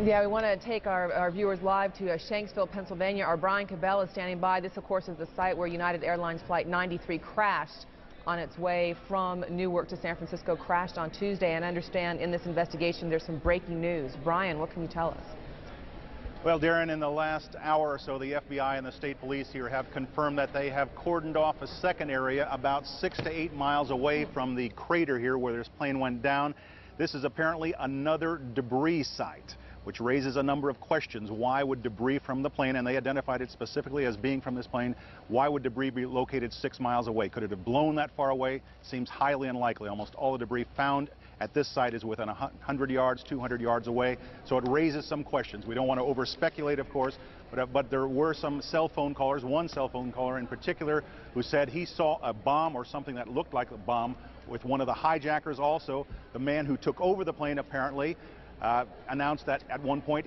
Yeah, we want to take our viewers live to Shanksville, Pennsylvania. Our Brian Cabell is standing by. This, of course, is the site where United Airlines Flight 93 crashed on its way from Newark to San Francisco, crashed on Tuesday. And I understand in this investigation there's some breaking news. Brian, what can you tell us? Well, Darren, in the last hour or so, the FBI and the state police here have confirmed that they have cordoned off a second area about 6 to 8 miles away from the crater here where this plane went down. This is apparently another debris site, which raises a number of questions. Why would debris from the plane, and they identified it specifically as being from this plane, why would debris be located 6 miles away? Could it have blown that far away? Seems highly unlikely. Almost all the debris found at this site is within 100 yards, 200 yards away. So it raises some questions. We don't want to over-speculate, of course, but there were some cell phone callers, one cell phone caller in particular, who said he saw a bomb or something that looked like a bomb with one of the hijackers also. The man who took over the plane apparently announced that at one point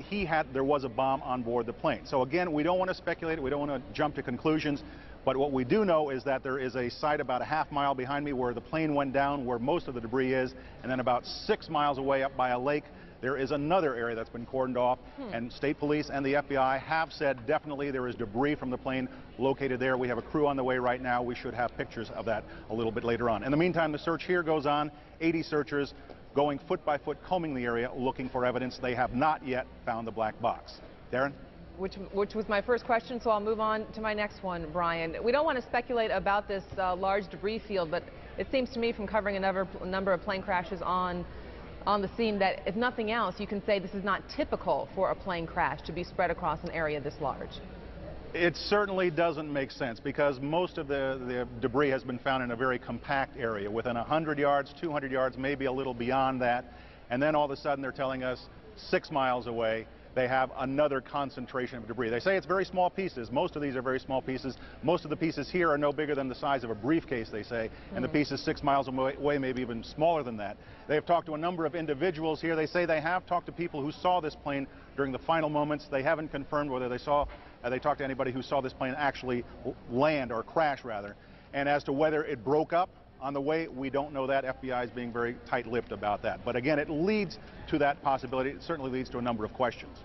there was a bomb on board the plane. So again, we don't want to speculate, we don't want to jump to conclusions, but what we do know is that there is a site about a half mile behind me where the plane went down, where most of the debris is, and then about 6 miles away up by a lake, there is another area that's been cordoned off, and state police and the FBI have said definitely there is debris from the plane located there. We have a crew on the way right now. We should have pictures of that a little bit later on. In the meantime, the search here goes on. 80 searchers going foot by foot, combing the area, looking for evidence. They have not yet found the black box. Darren? Which was my first question, so I'll move on to my next one, Brian. We don't want to speculate about this large debris field, but it seems to me from covering a number of plane crashes on the scene that, if nothing else, you can say this is not typical for a plane crash to be spread across an area this large. It certainly doesn't make sense because most of the debris has been found in a very compact area within 100 yards, 200 yards, maybe a little beyond that. And then all of a sudden they're telling us 6 miles away they have another concentration of debris. They say it's very small pieces. Most of these are very small pieces. Most of the pieces here are no bigger than the size of a briefcase, they say, and the pieces 6 miles away, maybe even smaller than that. They have talked to a number of individuals here. They say they have talked to people who saw this plane during the final moments. They haven't confirmed whether they talked to anybody who saw this plane actually land, or crash rather. And as to whether it broke up on the way, we don't know that. FBI is being very tight-lipped about that. But again, it leads to that possibility. It certainly leads to a number of questions.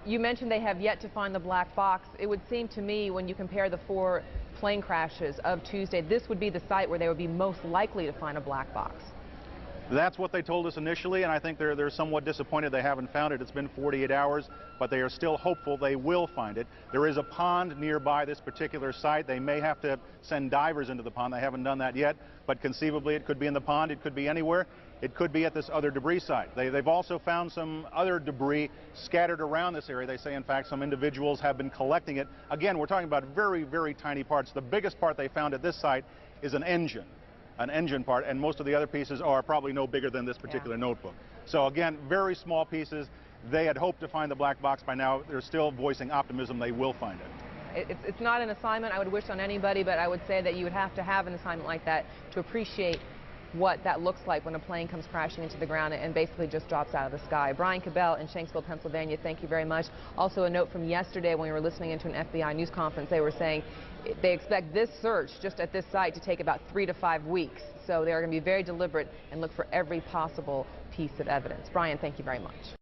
You mentioned they have yet to find the black box. It would seem to me, when you compare the 4 plane crashes of Tuesday, this would be the site where they would be most likely to find a black box. That's what they told us initially, and I think they're somewhat disappointed they haven't found it. It's been 48 hours, but they are still hopeful they will find it. There is a pond nearby this particular site. They may have to send divers into the pond. They haven't done that yet, but conceivably it could be in the pond. It could be anywhere. It could be at this other debris site. They've also found some other debris scattered around this area. They say, in fact, some individuals have been collecting it. Again, we're talking about very, very tiny parts. The biggest part they found at this site is an engine part, and most of the other pieces are probably no bigger than this particular notebook. So again, very small pieces. They had hoped to find the black box by now. They're still voicing optimism they will find it. It's not an assignment I would wish on anybody, but I would say that you would have to have an assignment like that to appreciate what that looks like when a plane comes crashing into the ground and basically just drops out of the sky. Brian Cabell in Shanksville, Pennsylvania, thank you very much. Also, a note from yesterday when we were listening into an FBI news conference, they were saying they expect this search just at this site to take about 3 to 5 weeks. So they are going to be very deliberate and look for every possible piece of evidence. Brian, thank you very much.